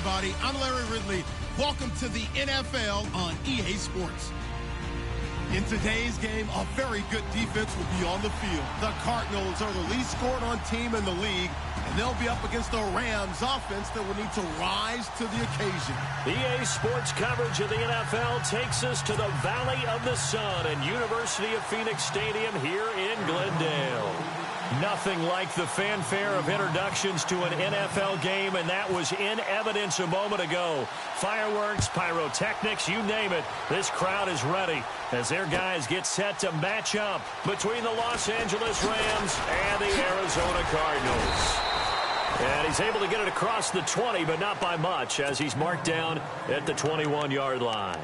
everybody. I'm Larry Ridley. Welcome to the NFL on EA Sports. In today's game, a very good defense will be on the field. The Cardinals are the least scored on team in the league, and they'll be up against the Rams offense that will need to rise to the occasion. EA Sports coverage of the NFL takes us to the Valley of the Sun and University of Phoenix Stadium here in Glendale. Nothing like the fanfare of introductions to an NFL game, and that was in evidence a moment ago. Fireworks, pyrotechnics, you name it. This crowd is ready as their guys get set to match up between the Los Angeles Rams and the Arizona Cardinals. And he's able to get it across the 20, but not by much, as he's marked down at the 21-yard line.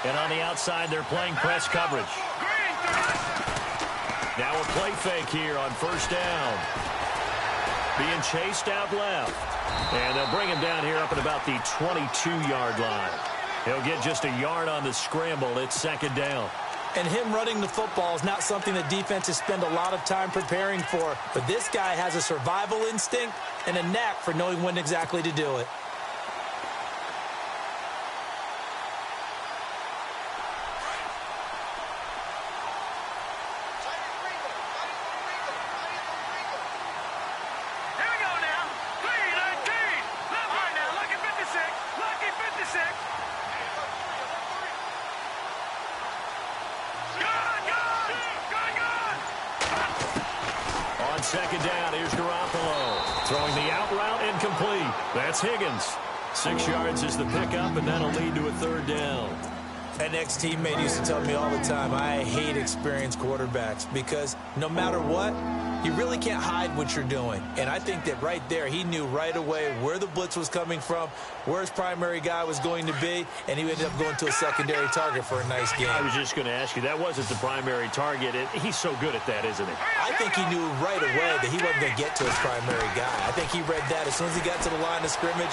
And on the outside, they're playing press coverage. Now a play fake here on first down. Being chased out left. And they'll bring him down here up at about the 22-yard line. He'll get just a yard on the scramble. It's second down. And him running the football is not something that defenses spend a lot of time preparing for. But this guy has a survival instinct and a knack for knowing when exactly to do it. Second down, here's Garoppolo. Throwing the out route, incomplete. That's Higgins. 6 yards is the pickup, and that'll lead to a third down. An ex-teammate used to tell me all the time, I hate experienced quarterbacks because no matter what, you really can't hide what you're doing. And I think that right there, he knew right away where the blitz was coming from, where his primary guy was going to be, and he ended up going to a secondary target for a nice game. I was just going to ask you, that wasn't the primary target. He's so good at that, isn't he? I think he knew right away that he wasn't going to get to his primary guy. I think he read that as soon as he got to the line of scrimmage,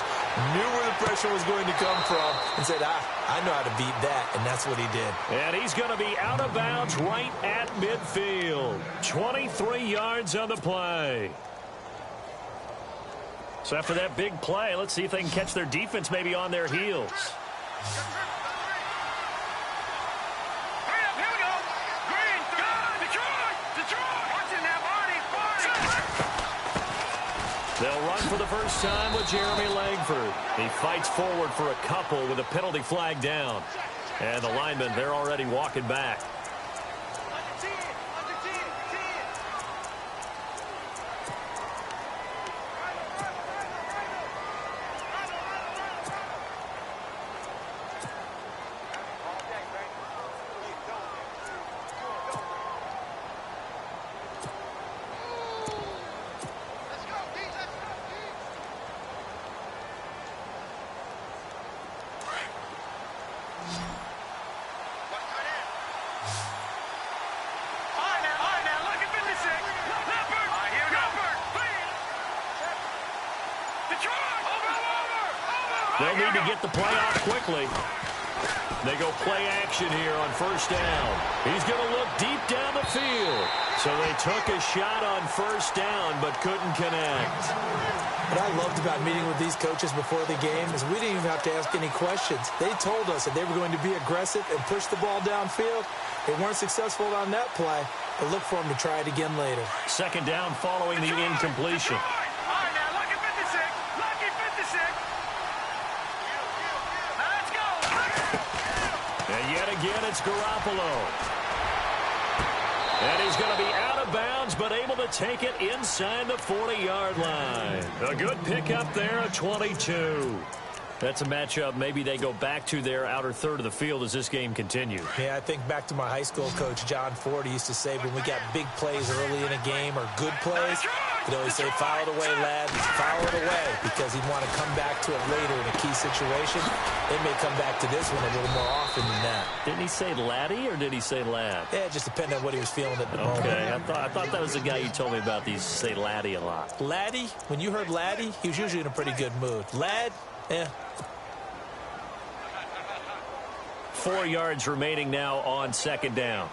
knew where the pressure was going to come from, and said, I know how to beat that, and that's what he did. And he's going to be out of bounds right at midfield. 23 yards on the play. So after that big play, let's see if they can catch their defense maybe on their heels. They'll run for the first time with Jeremy Langford. He fights forward for a couple with a penalty flag down. And the linemen, they're already walking back. They'll need to get the play off quickly. They go play action here on first down. He's going to look deep down the field. So they took a shot on first down but couldn't connect. What I loved about meeting with these coaches before the game is we didn't even have to ask any questions. They told us that they were going to be aggressive and push the ball downfield. They weren't successful on that play, but look for them to try it again later. Second down following the incompletion. And yet again, it's Garoppolo. And he's going to be out of bounds, but able to take it inside the 40-yard line. A good pickup there at 22. That's a matchup maybe they go back to their outer third of the field as this game continues. Yeah, I think back to my high school coach, John Ford. He used to say when we got big plays early in a game or good plays, he'd always say, file it away, lad, file it away, because he'd want to come back to it later in a key situation. They may come back to this one a little more often than that. Didn't he say laddie or did he say lad? Yeah, it just depended on what he was feeling at the moment. Okay, I thought that was the guy you told me about. These say laddie a lot. Laddie, when you heard laddie, he was usually in a pretty good mood. Lad, yeah. 4 yards remaining now on second down.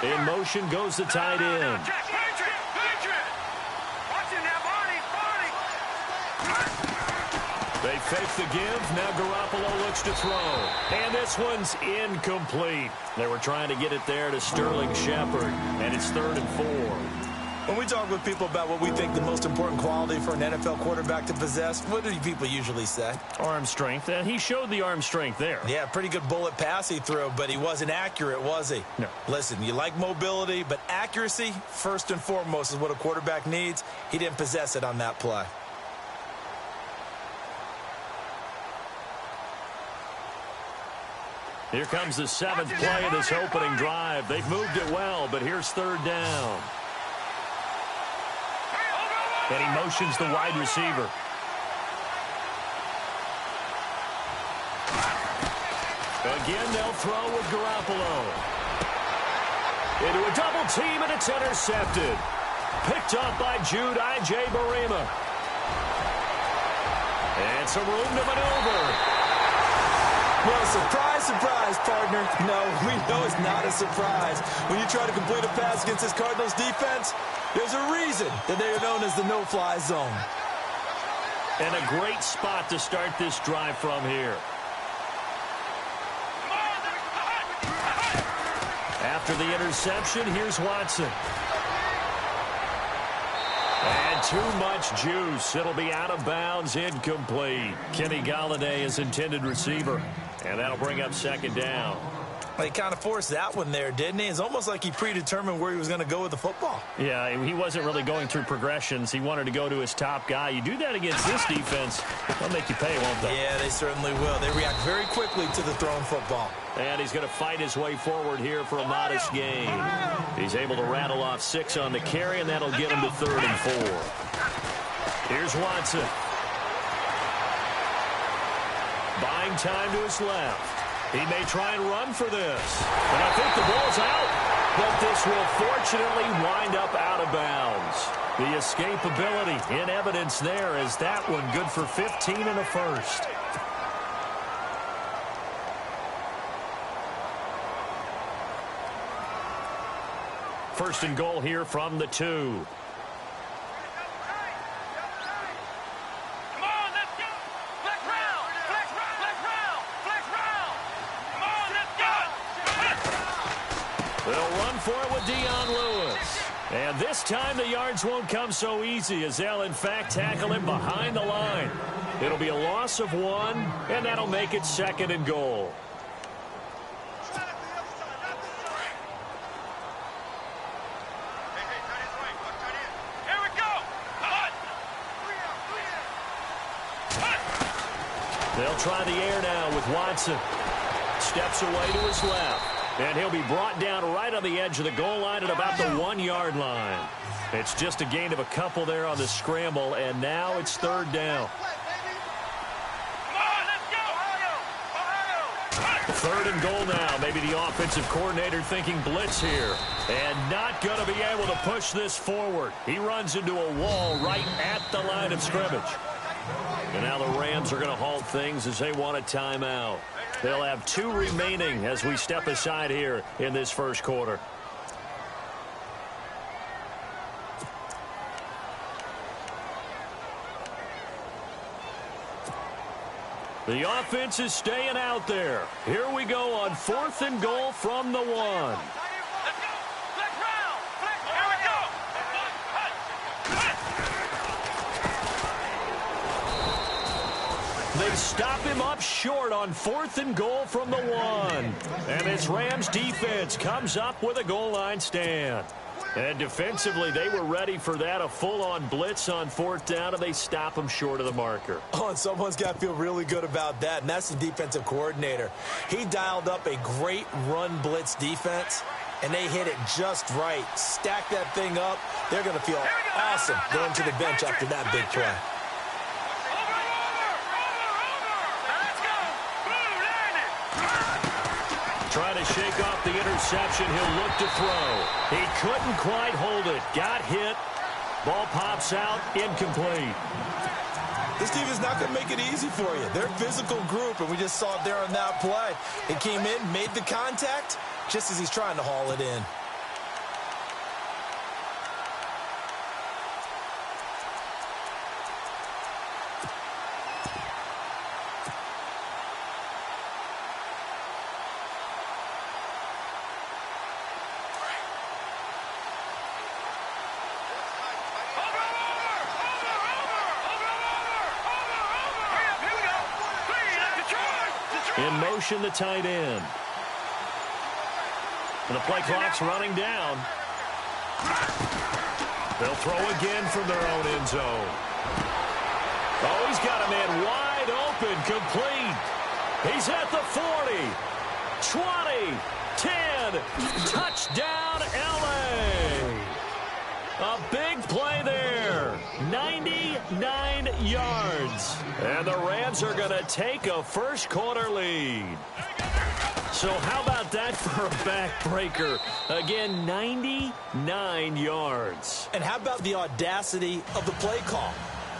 In motion goes the tight end. They fake the give. Now Garoppolo looks to throw. And this one's incomplete. They were trying to get it there to Sterling Shepard. And it's 3rd and 4. When we talk with people about what we think the most important quality for an NFL quarterback to possess, what do people usually say? Arm strength. And he showed the arm strength there. Yeah, pretty good bullet pass he threw, but he wasn't accurate, was he? No. Listen, you like mobility, but accuracy, first and foremost, is what a quarterback needs. He didn't possess it on that play. Here comes the 7th play of this opening drive. They've moved it well, but here's 3rd down. And he motions the wide receiver. Again, they'll throw with Garoppolo. Into a double team, and it's intercepted. Picked up by Jude Barima. And some room to maneuver. Well, surprise, surprise, partner. No, we know it's not a surprise. When you try to complete a pass against this Cardinals defense, there's a reason that they are known as the no-fly zone. And a great spot to start this drive from here. After the interception, here's Watson. And too much juice. It'll be out of bounds, incomplete. Kenny Golladay is intended receiver. And that'll bring up 2nd down. Well, he kind of forced that one there, didn't he? It's almost like he predetermined where he was going to go with the football. Yeah, he wasn't really going through progressions. He wanted to go to his top guy. You do that against this defense, they'll make you pay, won't they? Yeah, they certainly will. They react very quickly to the thrown football. And he's going to fight his way forward here for a modest gain. He's able to rattle off 6 on the carry, and that'll get him to 3rd and 4. Here's Watson. Buying time to his left. He may try and run for this. And I think the ball's out. But this will fortunately wind up out of bounds. The escapability in evidence there as that one good for 15 and a first. First and goal here from the 2. And this time the yards won't come so easy as they'll in fact tackle him behind the line. It'll be a loss of 1, and that'll make it 2nd and goal. They'll try the air now with Watson. Steps away to his left. And he'll be brought down right on the edge of the goal line at about the 1-yard line. It's just a gain of a couple there on the scramble, and now it's 3rd down. 3rd and goal now. Maybe the offensive coordinator thinking blitz here. And not going to be able to push this forward. He runs into a wall right at the line of scrimmage. And now the Rams are going to halt things as they want a timeout. They'll have 2 remaining as we step aside here in this first quarter. The offense is staying out there. Here we go on 4th and goal from the 1. They stop him up short on 4th and goal from the 1. And this Rams defense comes up with a goal line stand. And defensively, they were ready for that, a full-on blitz on 4th down, and they stop him short of the marker. Oh, and someone's got to feel really good about that, and that's the defensive coordinator. He dialed up a great run blitz defense, and they hit it just right. Stack that thing up. They're going to feel awesome going to the bench after that big play. Trying to shake off the interception. He'll look to throw. He couldn't quite hold it. Got hit. Ball pops out. Incomplete. This team is not going to make it easy for you. They're a physical group, and we just saw it there on that play. It came in, made the contact, just as he's trying to haul it in. In motion, the tight end. And the play clock's running down. They'll throw again from their own end zone. Oh, he's got a man wide open, complete. He's at the 40, 20, 10, touchdown, L.A. A big play there, 99 yards. And the Rams are going to take a first-quarter lead. So how about that for a backbreaker? Again, 99 yards. And how about the audacity of the play call?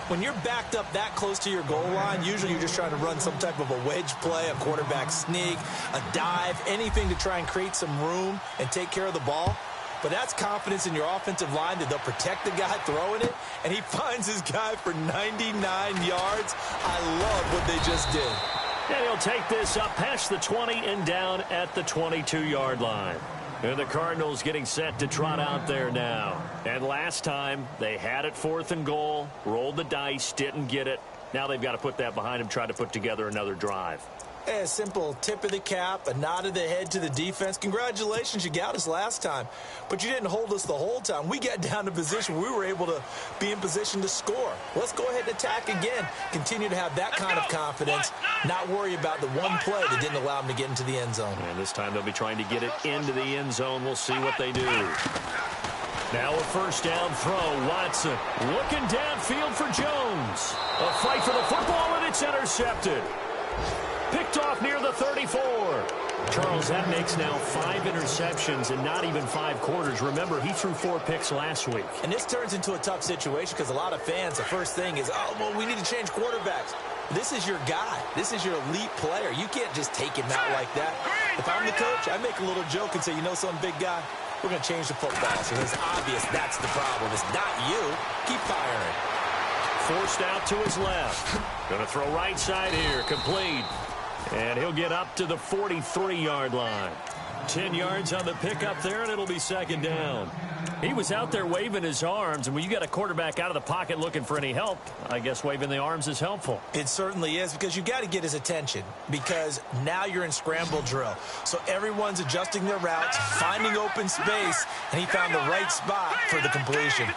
When you're backed up that close to your goal line, usually you're just trying to run some type of a wedge play, a quarterback sneak, a dive, anything to try and create some room and take care of the ball. But that's confidence in your offensive line that they'll protect the guy throwing it, and he finds his guy for 99 yards. I love what they just did. And he'll take this up past the 20 and down at the 22-yard line. And the Cardinals getting set to trot out there now. And last time, they had it 4th and goal, rolled the dice, didn't get it. Now they've got to put that behind them, try to put together another drive. A simple tip of the cap, a nod of the head to the defense. Congratulations, you got us last time. But you didn't hold us the whole time. We got down to position. We were able to be in position to score. Let's go ahead and attack again. Continue to have that kind of confidence. Not worry about the one play that didn't allow them to get into the end zone. And this time they'll be trying to get it into the end zone. We'll see what they do. Now a first down throw. Watson looking downfield for Jones. A fight for the football, and it's intercepted. Picked off near the 34. Charles, that makes now 5 interceptions in not even 5 quarters. Remember, he threw 4 picks last week. And this turns into a tough situation because a lot of fans, the first thing is, oh, well, we need to change quarterbacks. This is your guy. This is your elite player. You can't just take him out like that. If I'm the coach, I make a little joke and say, you know something, big guy? We're going to change the football. So it's obvious that's the problem. It's not you. Keep firing. Forced out to his left. Going to throw right side here. Complete. And he'll get up to the 43-yard line. 10 yards on the pickup there, and it'll be second down. He was out there waving his arms, and when you got a quarterback out of the pocket looking for any help, I guess waving the arms is helpful. It certainly is, because you got to get his attention, because now you're in scramble drill. So everyone's adjusting their routes, finding open space, and he found the right spot for the completion.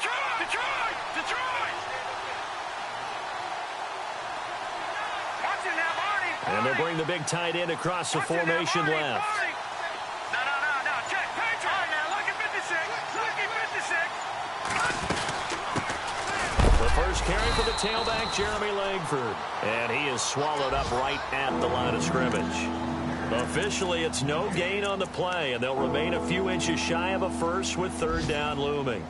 And they'll bring the big tight end across the formation left. The first carry for the tailback, Jeremy Langford. And he is swallowed up right at the line of scrimmage. Officially, it's no gain on the play, and they'll remain a few inches shy of a first with third down looming.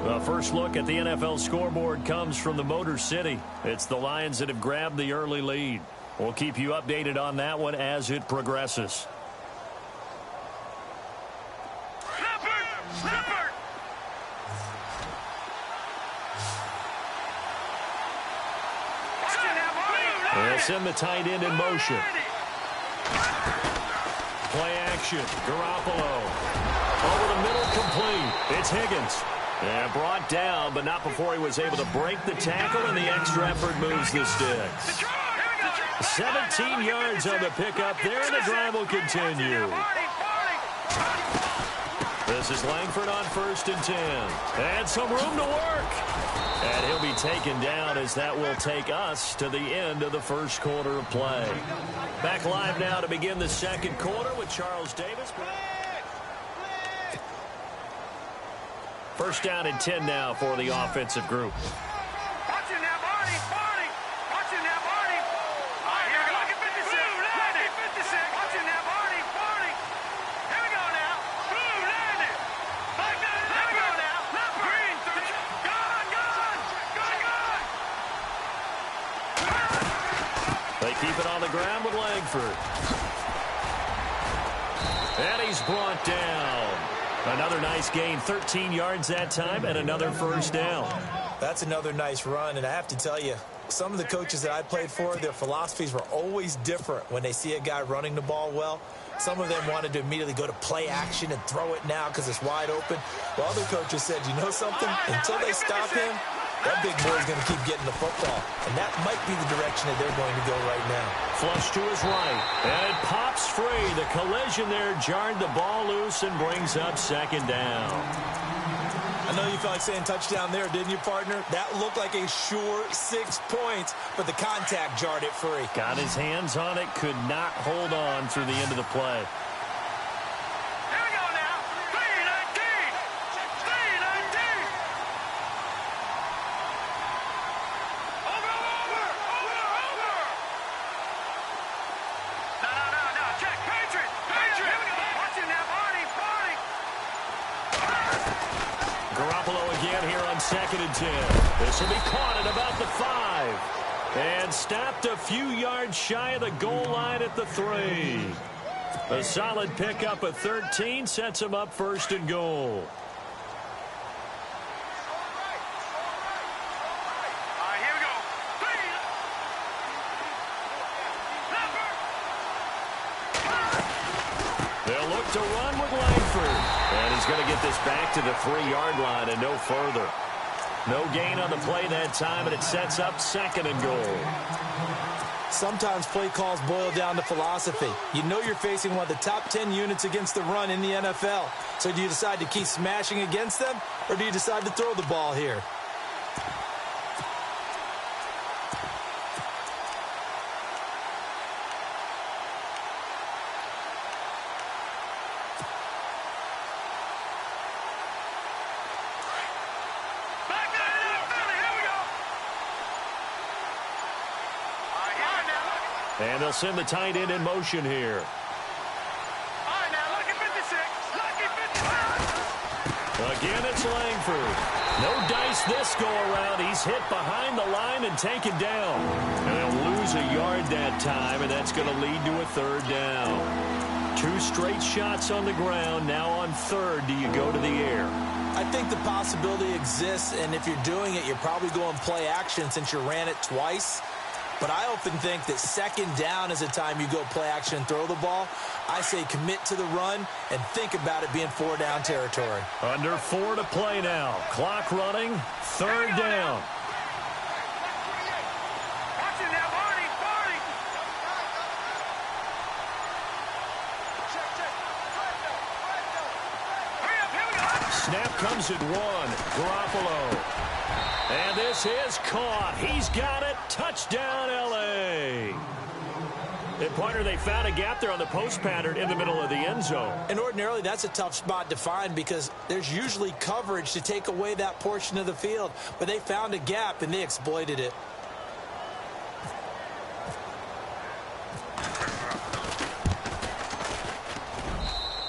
The first look at the NFL scoreboard comes from the Motor City. It's the Lions that have grabbed the early lead. We'll keep you updated on that one as it progresses. They'll send the tight end in motion. Play action. Garoppolo. Over the middle, complete. It's Higgins. And brought down, but not before he was able to break the tackle, and the extra effort moves the sticks. 17 yards on the pickup there, and the drive will continue. This is Langford on 1st and 10. And some room to work. And he'll be taken down as that will take us to the end of the first quarter of play. Back live now to begin the second quarter with Charles Davis. First down and 10 now for the offensive group. Keep it on the ground with Langford. And he's brought down. Another nice gain, 13 yards that time, and another first down. That's another nice run, and I have to tell you, some of the coaches that I played for, their philosophies were always different when they see a guy running the ball well. Some of them wanted to immediately go to play action and throw it now because it's wide open. While other coaches said, you know something? Until they stop him, that big boy's going to keep getting the football. And that might be the direction that they're going to go right now. Flush to his right. And it pops free. The collision there jarred the ball loose and brings up second down. I know you felt like saying touchdown there, didn't you, partner? That looked like a sure 6 points, but the contact jarred it free. Got his hands on it, could not hold on through the end of the play. Second and 10. This will be caught at about the 5. And stopped a few yards shy of the goal line at the 3. A solid pickup at 13 sets him up 1st and goal. They'll look to run with Langford. And he's going to get this back to the 3-yard line and no further. No gain on the play that time, and it sets up 2nd and goal. Sometimes play calls boil down to philosophy. You know you're facing one of the top 10 units against the run in the NFL. So do you decide to keep smashing against them, or do you decide to throw the ball here? And they'll send the tight end in motion here. Again, it's Langford. No dice this go-around. He's hit behind the line and taken down. And they'll lose a yard that time, and that's going to lead to a 3rd down. 2 straight shots on the ground. Now on 3rd, do you go to the air? I think the possibility exists, and if you're doing it, you're probably going play action since you ran it twice. But I often think that 2nd down is a time you go play action and throw the ball. I say commit to the run and think about it being 4-down territory. Under 4 to play now. Clock running. 3rd down. Snap comes at 1. Garoppolo. And this is caught. He's got it. Touchdown, L.A. And, partner, they found a gap there on the post pattern in the middle of the end zone. And ordinarily, that's a tough spot to find because there's usually coverage to take away that portion of the field. But they found a gap, and they exploited it.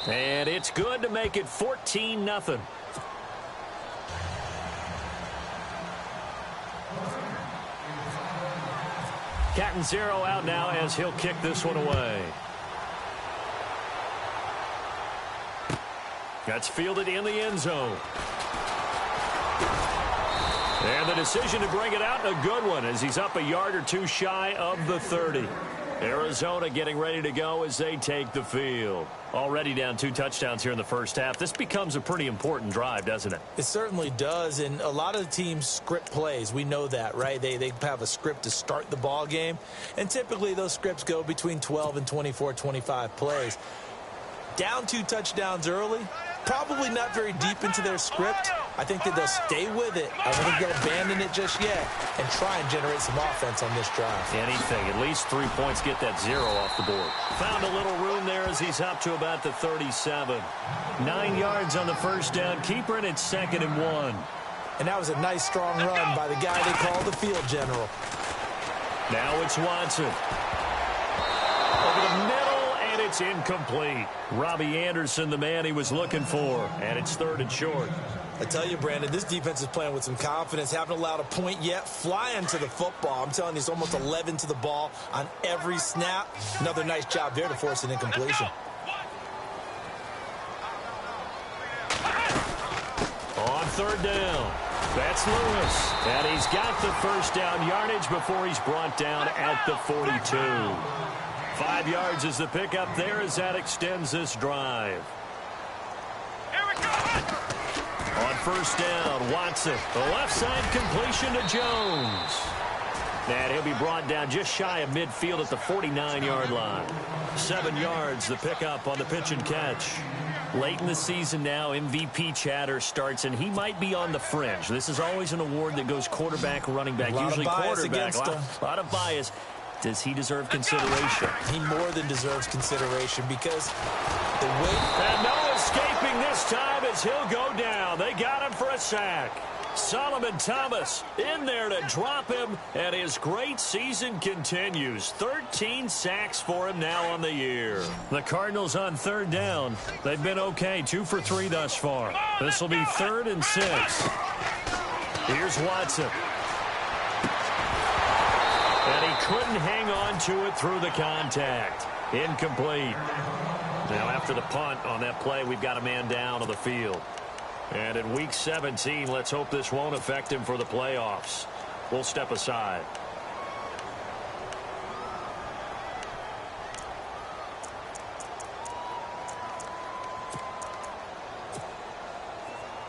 And it's good to make it 14-0. Catanzaro out now as he'll kick this one away. That's fielded in the end zone. And the decision to bring it out, a good one, as he's up a yard or two shy of the 30. Arizona getting ready to go as they take the field. Already down 2 touchdowns here in the first half. This becomes a pretty important drive, doesn't it? It certainly does, and a lot of the teams script plays. We know that, right? They have a script to start the ball game, and typically those scripts go between 12 and 24, 25 plays. Down 2 touchdowns early, probably not very deep into their script. I think that they'll stay with it. I don't think they'll abandon it just yet and try and generate some offense on this drive. Anything. At least 3 points, get that 0 off the board. Found a little room there as he's up to about the 37. 9 yards on the first down. Keeper, and it's 2nd and 1. And that was a nice, strong run by the guy they call the field general. Now it's Watson. Over the middle, and it's incomplete. Robbie Anderson, the man he was looking for, and it's 3rd and short. I tell you, Brandon, this defense is playing with some confidence. Haven't allowed a point yet. Flying to the football. I'm telling you, it's almost 11 to the ball on every snap. Another nice job there to force an incompletion. On 3rd down, that's Lewis. And he's got the first down yardage before he's brought down at the 42. 5 yards is the pickup there as that extends this drive. On 1st down, Watson. The left side completion to Jones. And he'll be brought down just shy of midfield at the 49-yard line. 7 yards, the pickup on the pitch and catch. Late in the season now, MVP chatter starts, and he might be on the fringe. This is always an award that goes quarterback, running back, usually quarterback. A lot of bias. Does he deserve consideration? He more than deserves consideration because the way... And no escaping this time as he'll go down. They got him for a sack. Solomon Thomas in there to drop him, and his great season continues. 13 sacks for him now on the year. The Cardinals on 3rd down. They've been okay, 2 for 3 thus far. This will be 3rd and 6. Here's Watson. And he couldn't hang on to it through the contact. Incomplete. Now after the punt on that play, we've got a man down on the field. And in Week 17, let's hope this won't affect him for the playoffs. We'll step aside.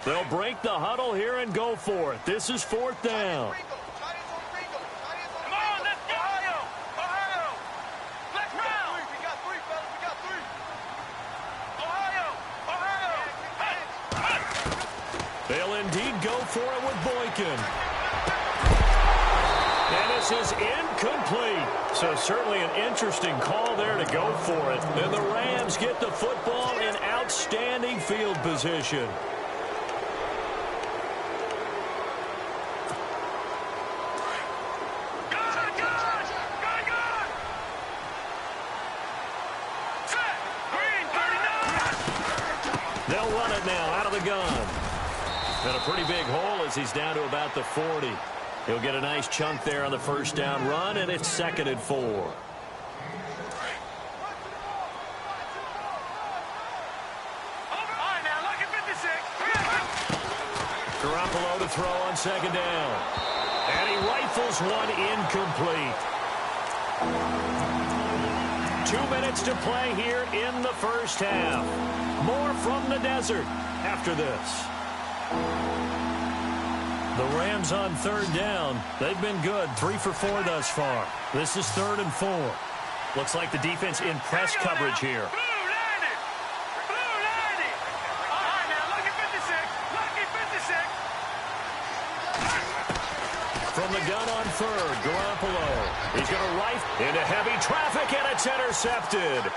They'll break the huddle here and go for it. This is 4th down. They'll indeed go for it with Boykin. And this is incomplete. So certainly an interesting call there to go for it. And the Rams get the football in outstanding field position. They'll run it now out of the gun. And a pretty big hole as he's down to about the 40. He'll get a nice chunk there on the 1st down run, and it's 2nd and 4. Garoppolo to throw on 2nd down. And he rifles one incomplete. 2 minutes to play here in the first half. More from the desert after this. The Rams on 3rd down. They've been good. 3 for 4 thus far. This is 3rd and 4. Looks like the defense in press coverage here. From the gun on 3rd, Garoppolo. He's going to rifle into heavy traffic, and it's intercepted.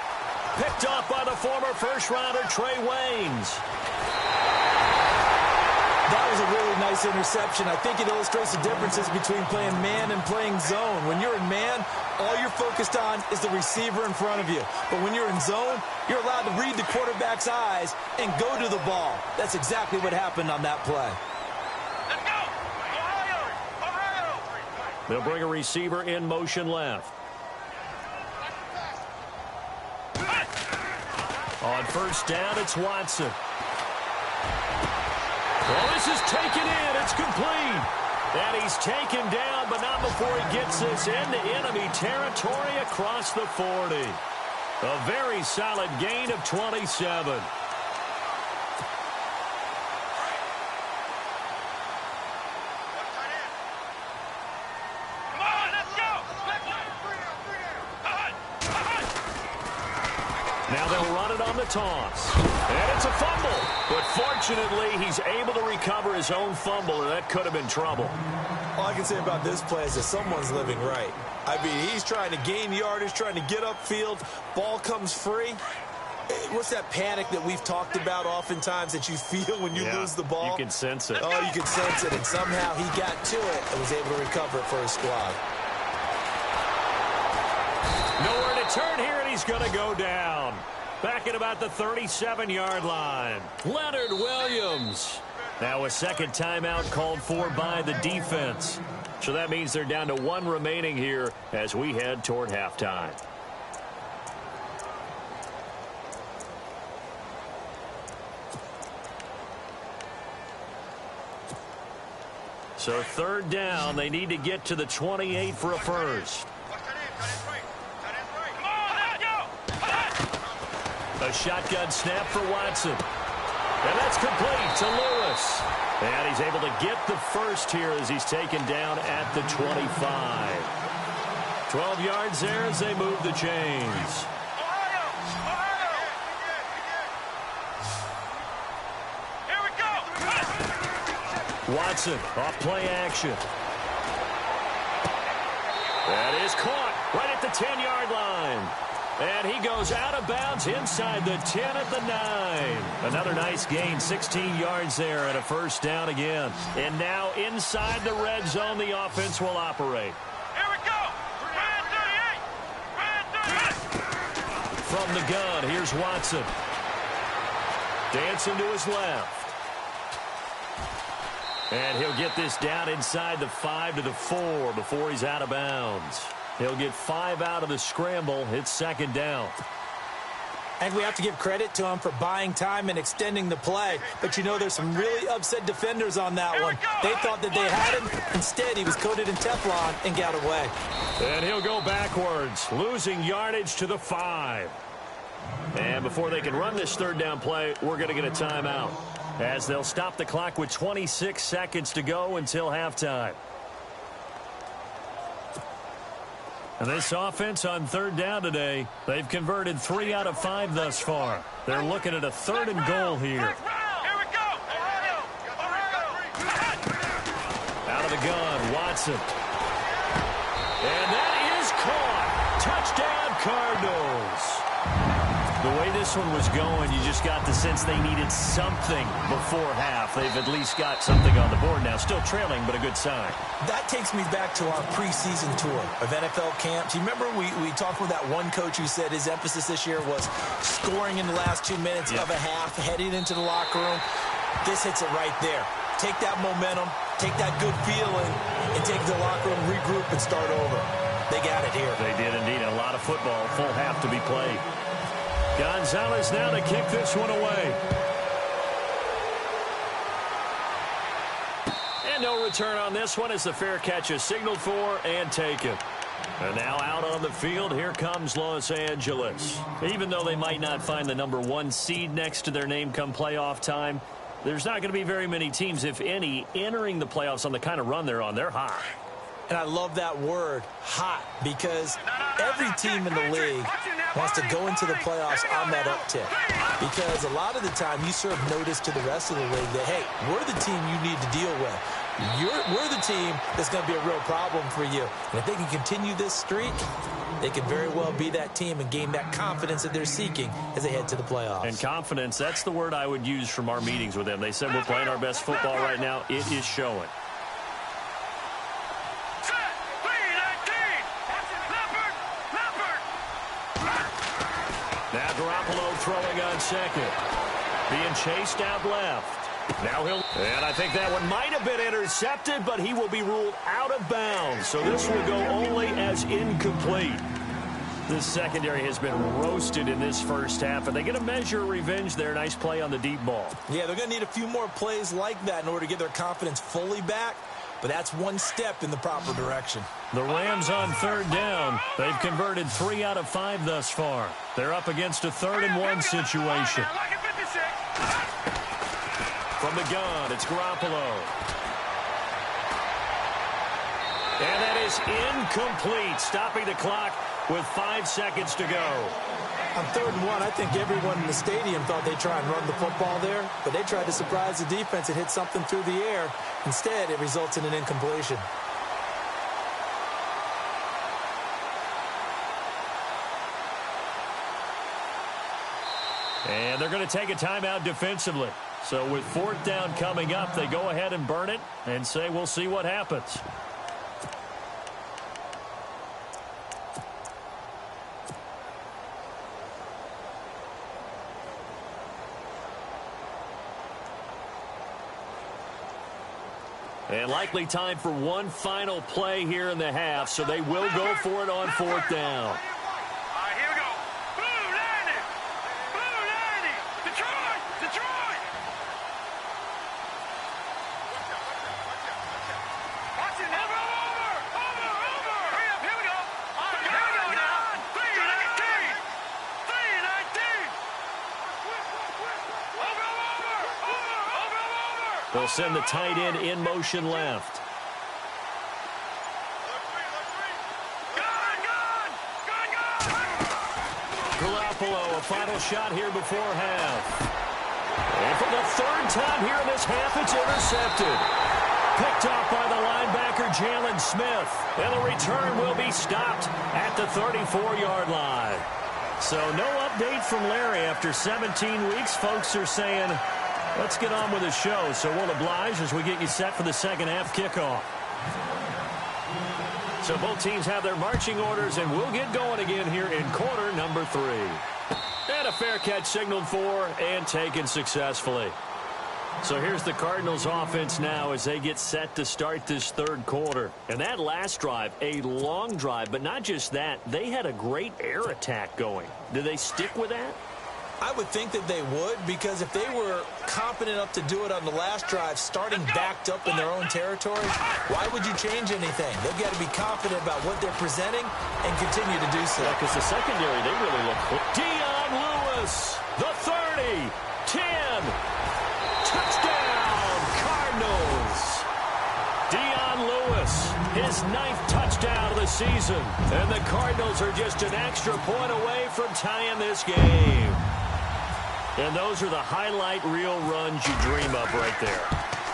Picked off by the former first-rounder Trey Waynes. That was a really nice interception. I think it illustrates the differences between playing man and playing zone. When you're in man, all you're focused on is the receiver in front of you. But when you're in zone, you're allowed to read the quarterback's eyes and go to the ball. That's exactly what happened on that play. Let's go! Ohio! Ohio! They'll bring a receiver in motion left. On 1st down, it's Watson. Well, this is taken in. It's complete. And he's taken down, but not before he gets this into enemy territory across the 40. A very solid gain of 27. Now they'll run it on the toss. And it's a fumble. But fortunately, he's able to recover his own fumble, or that could have been trouble. All I can say about this play is that someone's living right. I mean, he's trying to gain yardage, trying to get upfield. Ball comes free. What's that panic that we've talked about oftentimes that you feel when you lose the ball? You can sense it. Oh, you can sense it. And somehow he got to it and was able to recover it for his squad. Nowhere to turn here, and he's going to go down. Back at about the 37-yard line. Leonard Williams. Now a second timeout called for by the defense. So that means they're down to one remaining here as we head toward halftime. So third down, they need to get to the 28 for a first. A shotgun snap for Watson. And that's complete to Lewis. And he's able to get the first here as he's taken down at the 25. 12 yards there as they move the chains. Here we go. Watson off play action. That is caught right at the 10-yard line. And he goes out of bounds inside the 10 at the 9. Another nice gain, 16 yards there and a first down again. And now inside the red zone, the offense will operate. Here we go. Red 38. From the gun, here's Watson. Dancing to his left. And he'll get this down inside the 5 to the 4 before he's out of bounds. He'll get 5 out of the scramble. It's second down. And we have to give credit to him for buying time and extending the play. But, you know, there's some really upset defenders on that one. They thought that they had him. Instead, he was coated in Teflon and got away. And he'll go backwards, losing yardage to the 5. And before they can run this third down play, we're going to get a timeout, as they'll stop the clock with 26 seconds to go until halftime. And this offense on third down today, they've converted 3 out of 5 thus far. They're looking at a 3rd and goal here. Here we go. Out of the gun, Watson. And that is caught. Touchdown, Cardinals. The way this one was going, you just got the sense they needed something before half. They've at least got something on the board now. Still trailing, but a good sign. That takes me back to our preseason tour of NFL camps. You remember we talked with that one coach who said his emphasis this year was scoring in the last 2 minutes of a half, heading into the locker room. This hits it right there. Take that momentum, take that good feeling, and take it to the locker room, regroup, and start over. They got it here. They did indeed. A lot of football, full half to be played. Gonzalez now to kick this one away. And no return on this one as the fair catch is signaled for and taken. And now out on the field, here comes Los Angeles. Even though they might not find the number 1 seed next to their name come playoff time, there's not going to be very many teams, if any, entering the playoffs on the kind of run they're on. They're hot. And I love that word, hot, because every team in the league wants to go into the playoffs on that uptick. Because a lot of the time you serve notice to the rest of the league that, hey, we're the team you need to deal with. We're the team that's going to be a real problem for you. And if they can continue this streak, they could very well be that team and gain that confidence that they're seeking as they head to the playoffs. And confidence, that's the word I would use from our meetings with them. They said we're playing our best football right now. It is showing. Now Garoppolo throwing on second. Being chased out left. Now and I think that one might have been intercepted, but he will be ruled out of bounds. So this will go only as incomplete. This secondary has been roasted in this first half, and they get a measure of revenge there. Nice play on the deep ball. Yeah, they're going to need a few more plays like that in order to get their confidence fully back. but that's one step in the proper direction. The Rams on third down. They've converted 3 out of 5 thus far. They're up against a 3rd-and-1 situation. From the gun, it's Garoppolo. And that is incomplete, stopping the clock with 5 seconds to go. On 3rd and 1, I think everyone in the stadium thought they'd try and run the football there, but they tried to surprise the defense and hit something through the air. Instead, it results in an incompletion. And they're going to take a timeout defensively. So with 4th down coming up, they go ahead and burn it and say we'll see what happens. And likely time for one final play here in the half, so they will go for it on 4th down. All right, here we go. Blue 90. Blue 90. Detroit. Detroit. Watch it. Over. Hurry up. Here we go. All right, here we go now. 319. 319. Over. They'll send the tight end in motion left. Garoppolo, a final shot here before half. And for the 3rd time here in this half, it's intercepted. Picked off by the linebacker, Jalen Smith. And the return will be stopped at the 34-yard line. So no update from Larry after 17 weeks. Folks are saying, let's get on with the show. So we'll oblige as we get you set for the second half kickoff. So both teams have their marching orders, and we'll get going again here in quarter number 3. And a fair catch signaled for and taken successfully. So here's the Cardinals offense now as they get set to start this 3rd quarter. And that last drive, a long drive, but not just that, they had a great air attack going. Do they stick with that? I would think that they would, because if they were confident enough to do it on the last drive, starting backed up in their own territory, why would you change anything? They've got to be confident about what they're presenting and continue to do so. Because the secondary, they really look quick. Dion Lewis, the 30, 10, touchdown, Cardinals. Dion Lewis, his 9th touchdown of the season. And the Cardinals are just an extra point away from tying this game. And those are the highlight reel runs you dream of right there.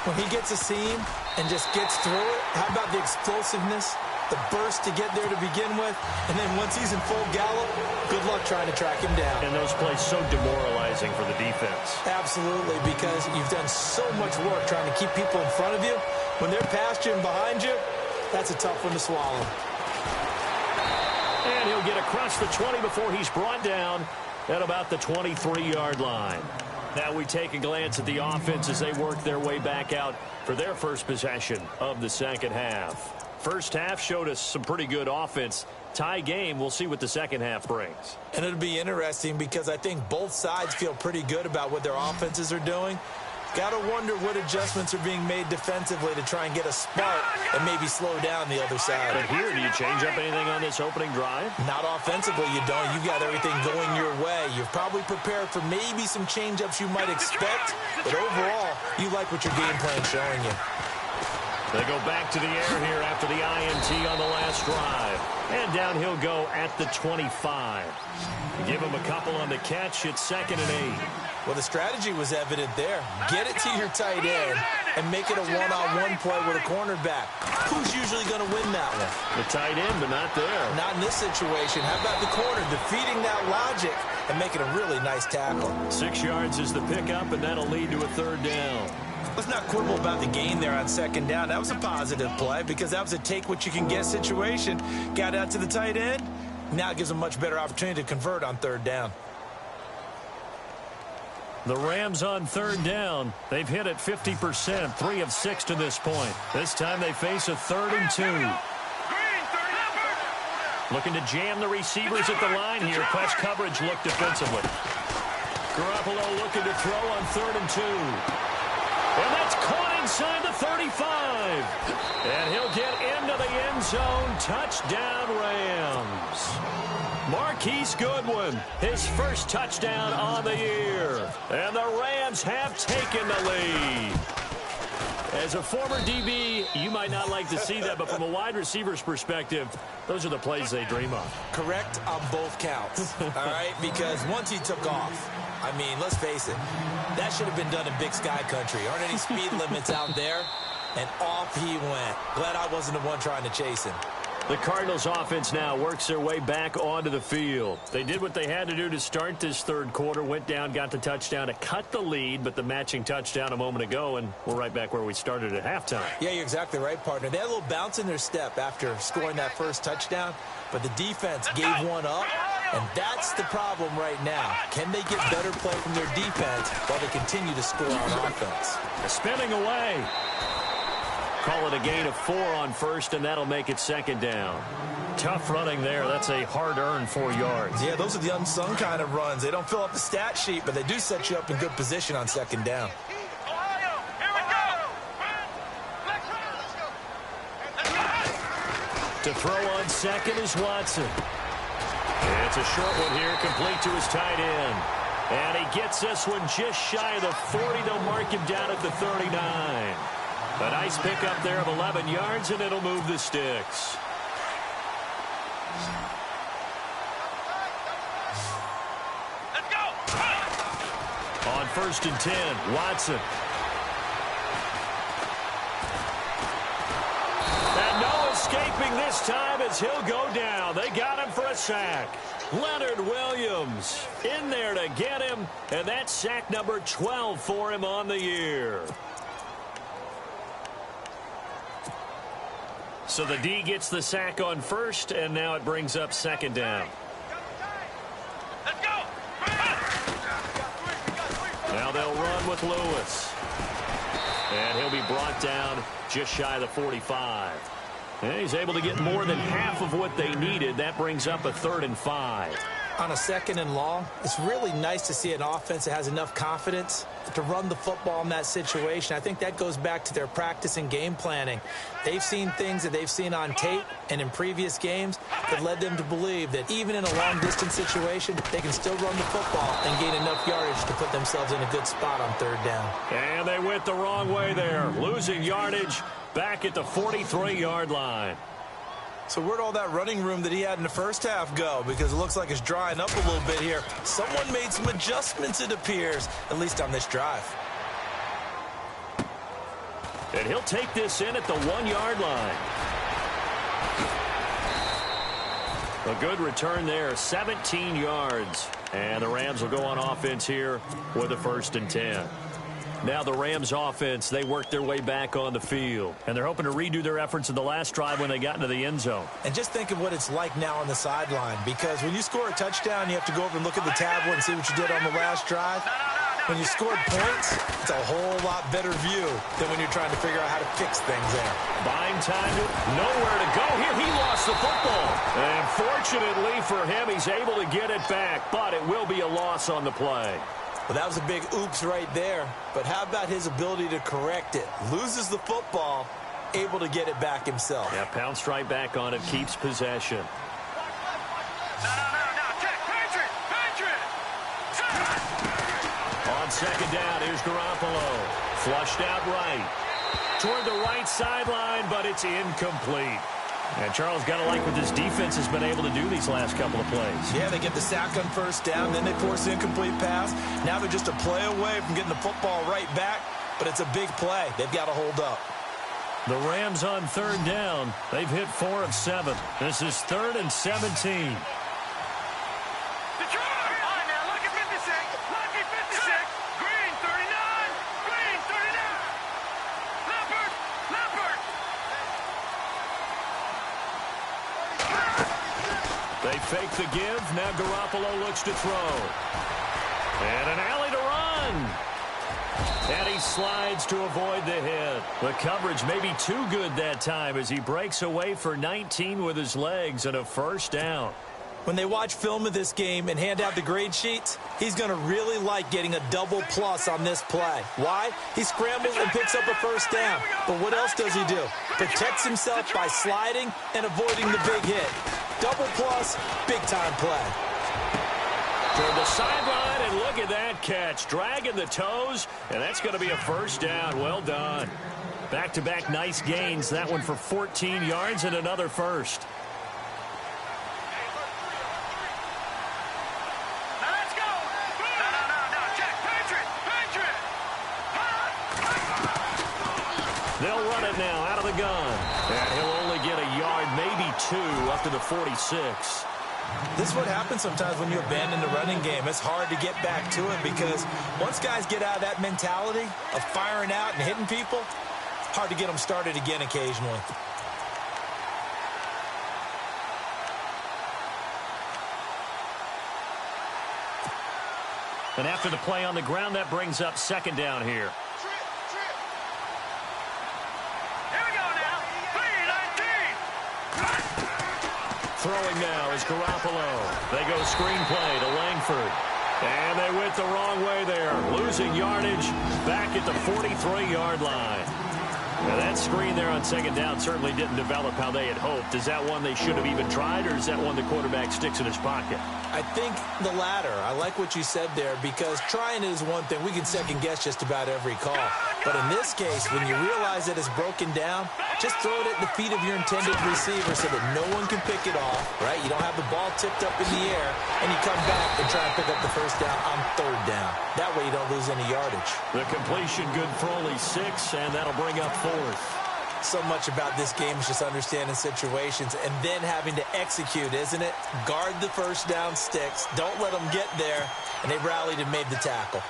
When he gets a seam and just gets through it, how about the explosiveness, the burst to get there to begin with, and then once he's in full gallop, good luck trying to track him down. And those plays so demoralizing for the defense. Absolutely, because you've done so much work trying to keep people in front of you. When they're past you and behind you, that's a tough one to swallow. And he'll get across the 20 before he's brought down at about the 23-yard line. Now we take a glance at the offense as they work their way back out for their first possession of the second half. First half showed us some pretty good offense. Tie game, we'll see what the second half brings. And it'll be interesting because I think both sides feel pretty good about what their offenses are doing. Got to wonder what adjustments are being made defensively to try and get a spark and maybe slow down the other side. But here, do you change up anything on this opening drive? Not offensively, you don't. You've got everything going your way. You've probably prepared for maybe some change-ups you might expect, but overall, you like what your game plan's showing you. They go back to the air here after the INT on the last drive. And down he'll go at the 25. Give him a couple on the catch. It's 2nd and 8. Well, the strategy was evident there. Get it to your tight end and make it a one-on-one play with a cornerback. Who's usually going to win that one? The tight end, but not there. Not in this situation. How about the corner defeating that logic and making a really nice tackle? 6 yards is the pickup, and that'll lead to a 3rd down. Let's not quibble about the gain there on 2nd down. That was a positive play because that was a take-what-you-can-get situation. Got out to the tight end. Now it gives them a much better opportunity to convert on 3rd down. The Rams on 3rd down. They've hit it 50%, 3 of 6 to this point. This time they face a 3rd and 2. Looking to jam the receivers at the line here. Press coverage look defensively. Garoppolo looking to throw on 3rd and 2. And that's caught inside the 35. And he'll get into the end zone. Touchdown, Rams. Marquise Goodwin, his first touchdown on the year. And the Rams have taken the lead. As a former DB, you might not like to see that, but from a wide receiver's perspective, those are the plays they dream of. Correct on both counts, all right? Because once he took off, I mean, let's face it, that should have been done in Big Sky Country. Aren't any speed limits out there? And off he went. Glad I wasn't the one trying to chase him. The Cardinals offense now works their way back onto the field. They did what they had to do to start this third quarter, went down, got the touchdown to cut the lead, but the matching touchdown a moment ago, and we're right back where we started at halftime. Yeah, you're exactly right, partner. They had a little bounce in their step after scoring that first touchdown, but the defense gave one up, and that's the problem right now. Can they get better play from their defense while they continue to score on offense? Spinning away. Call it a gain of 4 on first, and that'll make it second down. Tough running there. That's a hard-earned 4 yards. Yeah, those are the unsung kind of runs. They don't fill up the stat sheet, but they do set you up in good position on second down. To throw on second is Watson. It's a short one here, complete to his tight end. And he gets this one just shy of the 40. They'll mark him down at the 39. A nice pickup there of 11 yards, and it'll move the sticks. Let's go. On 1st and 10, Watson. And no escaping this time as he'll go down. They got him for a sack. Leonard Williams in there to get him, and that's sack number 12 for him on the year. So the D gets the sack on first, and now it brings up second down. Let's go. Now they'll run with Lewis. And he'll be brought down just shy of the 45. And he's able to get more than half of what they needed. That brings up a 3rd and 5. On a 2nd and long, it's really nice to see an offense that has enough confidence to run the football in that situation. I think that goes back to their practice and game planning. They've seen things that they've seen on tape and in previous games that led them to believe that even in a long-distance situation, they can still run the football and gain enough yardage to put themselves in a good spot on 3rd down. And they went the wrong way there, losing yardage back at the 43-yard line. So where'd all that running room that he had in the first half go? Because it looks like it's drying up a little bit here. Someone made some adjustments, it appears, at least on this drive. And he'll take this in at the 1-yard line. A good return there, 17 yards. And the Rams will go on offense here with a 1st and 10. Now the Rams offense, they work their way back on the field. And they're hoping to redo their efforts in the last drive when they got into the end zone. And just think of what it's like now on the sideline. Because when you score a touchdown, you have to go over and look at the tablet and see what you did on the last drive. When you scored points, it's a whole lot better view than when you're trying to figure out how to fix things there. Buying time, nowhere to go here. He lost the football. And fortunately for him, he's able to get it back. But it will be a loss on the play. Well, that was a big oops right there. But how about his ability to correct it? Loses the football, able to get it back himself. Yeah, pounced right back on it, keeps possession. On 2nd down, here's Garoppolo. Flushed out right. Toward the right sideline, but it's incomplete. And Charles, got to like what this defense has been able to do these last couple of plays. Yeah, they get the sack on 1st down, then they force the incomplete pass. Now they're just a play away from getting the football right back, but it's a big play. They've got to hold up. The Rams on 3rd down. They've hit 4 of 7. This is 3rd and 17. They fake the give. Now Garoppolo looks to throw. And an alley to run. And he slides to avoid the hit. The coverage may be too good that time as he breaks away for 19 with his legs and a 1st down. When they watch film of this game and hand out the grade sheets, he's going to really like getting a double plus on this play. Why? He scrambles and picks up a first down. But what else does he do? Protects himself by sliding and avoiding the big hit. Double plus, big-time play. Toward the sideline, and look at that catch. Dragging the toes, and that's going to be a first down. Well done. Back-to-back nice gains. That one for 14 yards and another first. They'll run it now out of the gun. And he'll only get a yard, maybe 2, up to the 46. This is what happens sometimes when you abandon the running game. It's hard to get back to it because once guys get out of that mentality of firing out and hitting people, hard to get them started again occasionally. And after the play on the ground, that brings up second down here. Throwing now is Garoppolo. They go screen play to Langford. And they went the wrong way there. Losing yardage back at the 43-yard line. Now that screen there on second down certainly didn't develop how they had hoped. Is that one they should have even tried, or is that one the quarterback sticks in his pocket? I think the latter. I like what you said there because trying is one thing. We can second guess just about every call. But in this case, when you realize that it's broken down, just throw it at the feet of your intended receiver so that no one can pick it off, right? You don't have the ball tipped up in the air, and you come back and try and pick up the first down on third down. That way you don't lose any yardage. The completion good for only 6, and that'll bring up fourth. So much about this game is just understanding situations and then having to execute, isn't it? Guard the first down sticks. Don't let them get there. And they rallied and made the tackle.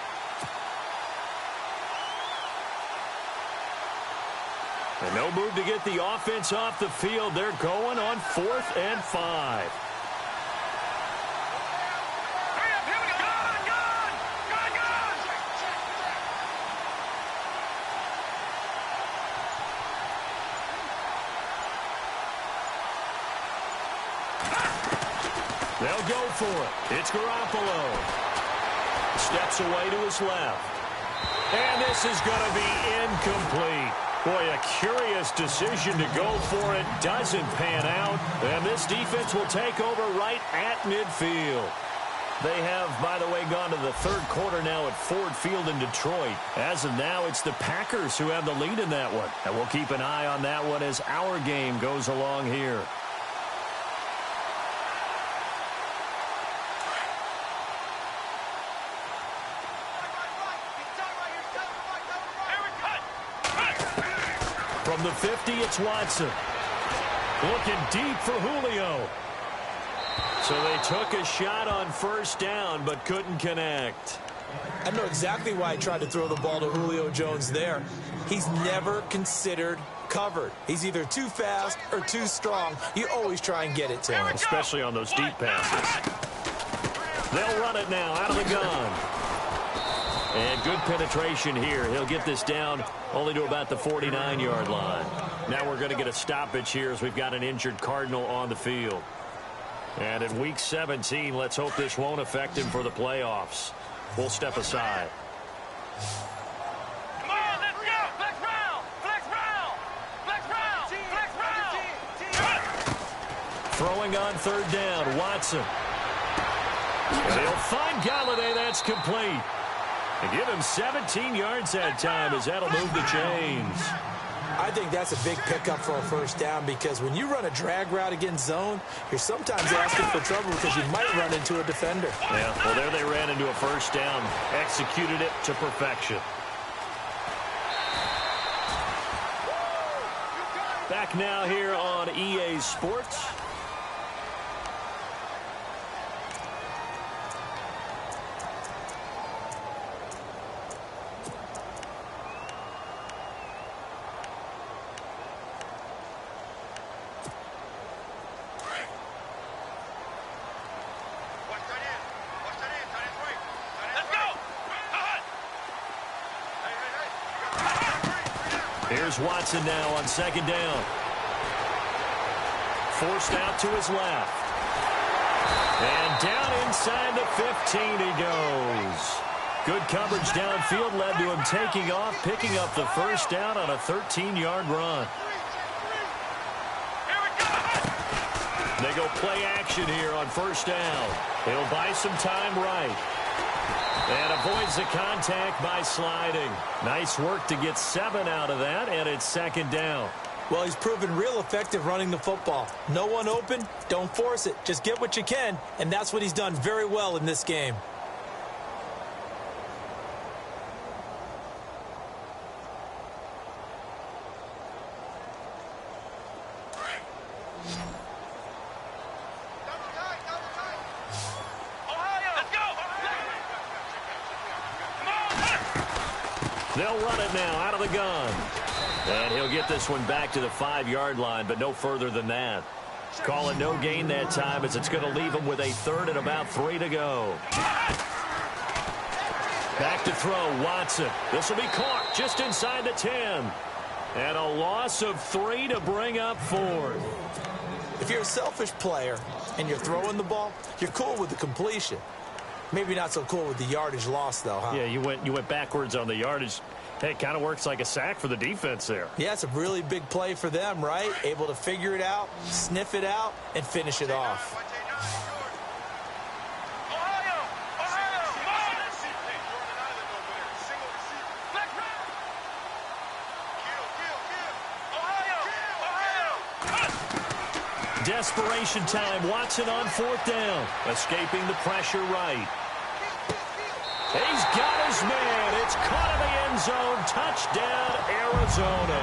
And no move to get the offense off the field. They're going on 4th and 5. They'll go for it. It's Garoppolo. Steps away to his left. And this is going to be incomplete. Boy, a curious decision to go for it. Doesn't pan out. And this defense will take over right at midfield. They have, by the way, gone to the third quarter now at Ford Field in Detroit. As of now, it's the Packers who have the lead in that one. And we'll keep an eye on that one as our game goes along here. From the 50, it's Watson. Looking deep for Julio. So they took a shot on first down, but couldn't connect. I know exactly why I tried to throw the ball to Julio Jones there. He's never considered covered. He's either too fast or too strong. You always try and get it to him. Especially on those deep passes. They'll run it now out of the gun. And good penetration here. He'll get this down only to about the 49-yard line. Now we're going to get a stoppage here as we've got an injured Cardinal on the field. And in Week 17, let's hope this won't affect him for the playoffs. We'll step aside. Come on, let's go! Flex round! Flex round! Flex round! Flex round! Throwing on third down, Watson. And they'll find Galladay. That's complete. And give him 17 yards that time as that'll move the chains. I think that's a big pickup for a first down because when you run a drag route against zone, you're sometimes asking for trouble because you might run into a defender. Yeah, well, there they ran into a first down, executed it to perfection. Back now here on EA Sports. Here's Watson now on second down. Forced out to his left. And down inside the 15 he goes. Good coverage downfield led to him taking off, picking up the first down on a 13-yard run. They go play action here on first down. He'll buy some time right. And avoids the contact by sliding. Nice work to get 7 out of that, and it's second down. Well, he's proven real effective running the football. No one open, don't force it. Just get what you can, and that's what he's done very well in this game. They'll run it now out of the gun. And he'll get this one back to the 5-yard line, but no further than that. Call it no gain that time as it's going to leave him with a third and about 3 to go. Back to throw, Watson. This will be caught just inside the 10. And a loss of 3 to bring up 4th. If you're a selfish player and you're throwing the ball, you're cool with the completion. Maybe not so cool with the yardage loss, though, huh? Yeah, you went backwards on the yardage. Hey, it kind of works like a sack for the defense there. Yeah, it's a really big play for them, right? Able to figure it out, sniff it out, and finish it off. Desperation time. Watson on 4th down. Escaping the pressure right. He's got his man. It's caught in the end zone. Touchdown, Arizona.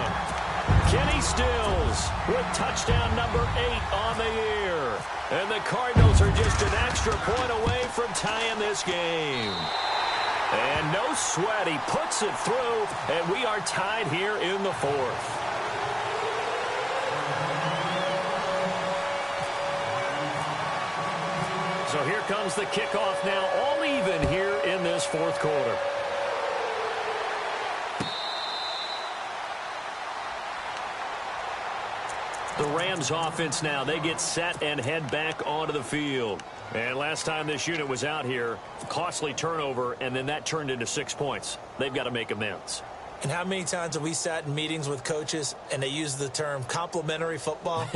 Kenny Stills with touchdown number 8 on the year. And the Cardinals are just an extra point away from tying this game. And no sweat. He puts it through, and we are tied here in the 4th. So here comes the kickoff now, all even here in this 4th quarter. The Rams offense now, they get set and head back onto the field. And last time this unit was out here, costly turnover, and then that turned into 6 points. They've got to make amends. And how many times have we sat in meetings with coaches and they use the term complementary football?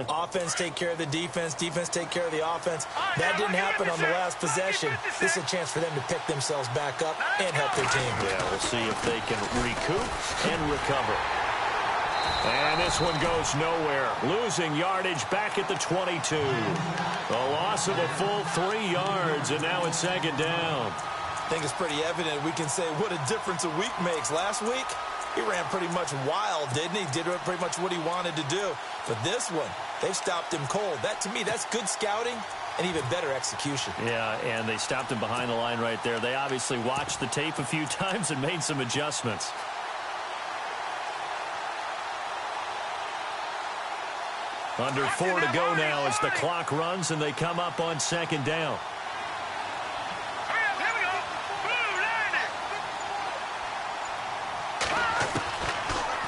Offense take care of the defense, defense take care of the offense. That didn't happen on the last possession. This is a chance for them to pick themselves back up and help their team. Yeah, we'll see if they can recoup and recover. And this one goes nowhere. Losing yardage back at the 22. A loss of a full 3 yards, and now it's second down. I think it's pretty evident. We can say what a difference a week makes. Last week, he ran pretty much wild, didn't he? Did pretty much what he wanted to do. But this one, they've stopped him cold. That, to me, that's good scouting and even better execution. Yeah, and they stopped him behind the line right there. They obviously watched the tape a few times and made some adjustments. Under 4 to go now as the clock runs and they come up on second down.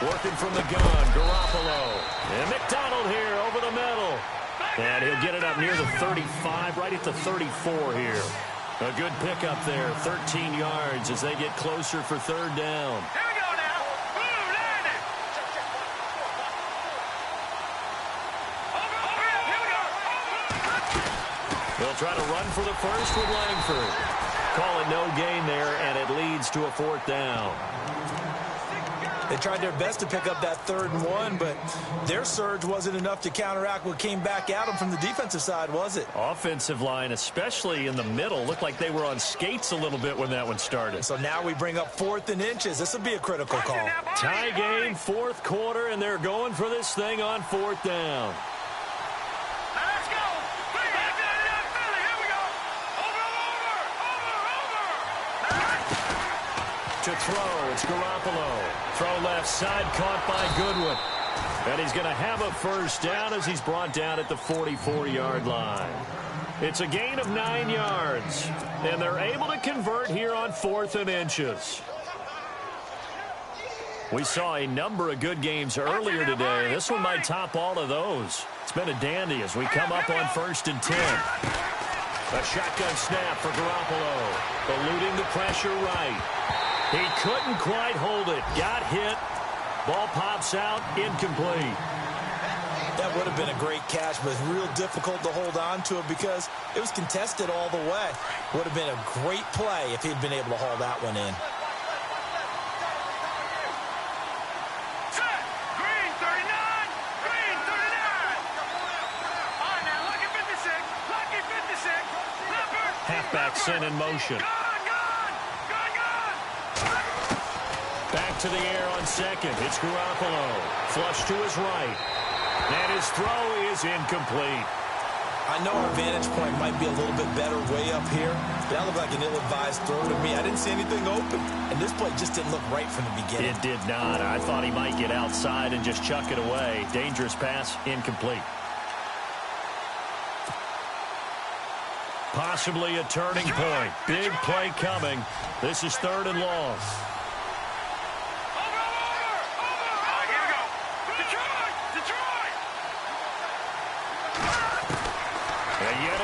Working from the gun, Garoppolo. And McDonald here over the middle. And he'll get it up near the 35, right at the 34 here. A good pickup there, 13 yards as they get closer for third down. Here we go now. Blue landing. Here we go. They'll try to run for the first with Langford. Call it no gain there, and it leads to a 4th down. They tried their best to pick up that 3rd and 1, but their surge wasn't enough to counteract what came back at them from the defensive side, was it? Offensive line, especially in the middle, looked like they were on skates a little bit when that one started. So now we bring up 4th and inches. This will be a critical call. Tie game, 4th quarter, and they're going for this thing on 4th down. Let's go. Here we go. Over. To throw, it's Garoppolo. Throw left side, caught by Goodwin. And he's going to have a first down as he's brought down at the 44-yard line. It's a gain of 9 yards. And they're able to convert here on 4th and inches. We saw a number of good games earlier today. This one might top all of those. It's been a dandy as we come up on 1st and 10. A shotgun snap for Garoppolo. Eluding the pressure right. He couldn't quite hold it. Got hit. Ball pops out. Incomplete. That would have been a great catch, but it's real difficult to hold on to it because it was contested all the way. Would have been a great play if he'd been able to haul that one in. Set. Green 39. Green 39. All right, now lucky 56. Lucky 56. Leopard. Halfback sent in motion. Gone. Back to the air on second. It's Garoppolo. Flush to his right. And his throw is incomplete. I know our vantage point might be a little bit better way up here, but that looked like an ill-advised throw to me. I didn't see anything open, and this play just didn't look right from the beginning. It did not. I thought he might get outside and just chuck it away. Dangerous pass, incomplete. Possibly a turning point. Big play coming. This is 3rd and long.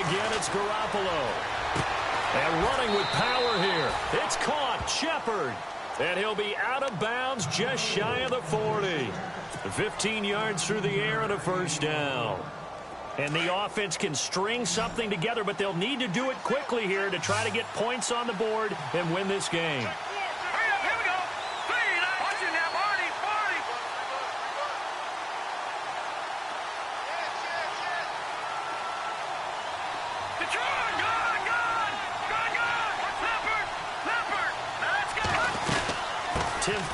Again, it's Garoppolo. And running with power here. It's caught. Shepard. And he'll be out of bounds just shy of the 40. 15 yards through the air and a first down. And the offense can string something together, but they'll need to do it quickly here to try to get points on the board and win this game.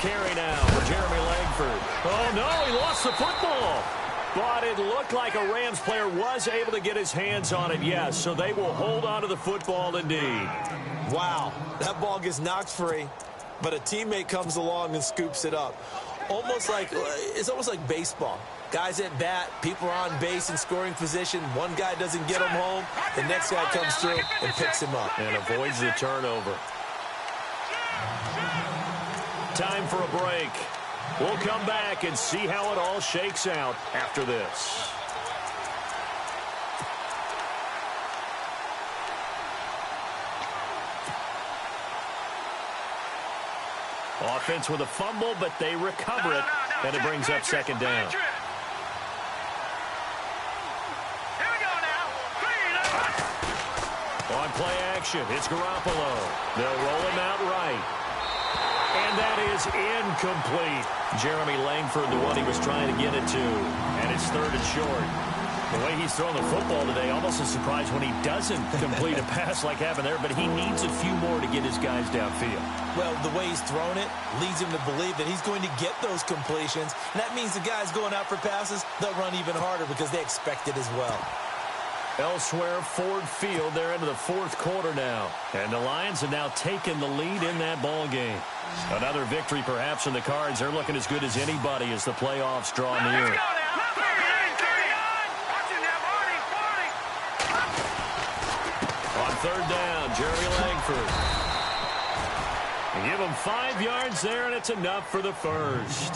Carry now for Jeremy Langford. Oh, no, he lost the football. But it looked like a Rams player was able to get his hands on it, yes. So they will hold on to the football indeed. Wow, that ball gets knocked free, but a teammate comes along and scoops it up. It's almost like baseball. Guys at bat, people are on base in scoring position. One guy doesn't get him home. The next guy comes through and picks him up. And avoids the turnover. Time for a break. We'll come back and see how it all shakes out after this. Offense with a fumble, but they recover it, and it brings up 2nd down. On play action, it's Garoppolo. They'll roll him out right. And that is incomplete. Jeremy Langford, the one he was trying to get it to. And it's 3rd and short. The way he's thrown the football today, almost a surprise when he doesn't complete a pass like happened there, but he needs a few more to get his guys downfield. Well, the way he's thrown it leads him to believe that he's going to get those completions. And that means the guys going out for passes, they'll run even harder because they expect it as well. Elsewhere, Ford Field, they're into the 4th quarter now. And the Lions have now taken the lead in that ball game. Another victory perhaps in the cards. They're looking as good as anybody as the playoffs draw near. On 3rd down, Jeremy Langford. Give him 5 yards there, and it's enough for the first.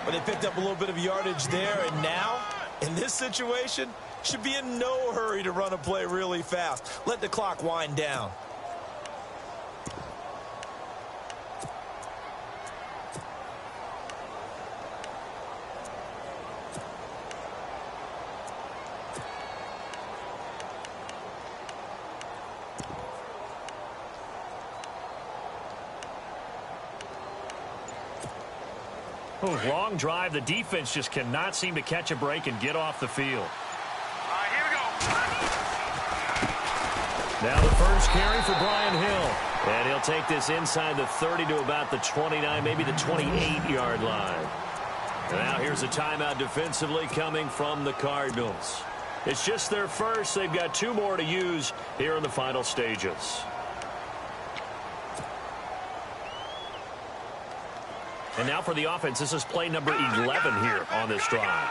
But they picked up a little bit of yardage there, and now, in this situation, should be in no hurry to run a play really fast. Let the clock wind down. Oh, long drive. The defense just cannot seem to catch a break and get off the field. Now the first carry for Brian Hill. And he'll take this inside the 30 to about the 29, maybe the 28-yard line. And now here's a timeout defensively coming from the Cardinals. It's just their first. They've got 2 more to use here in the final stages. And now for the offense, this is play number 11 here on this drive.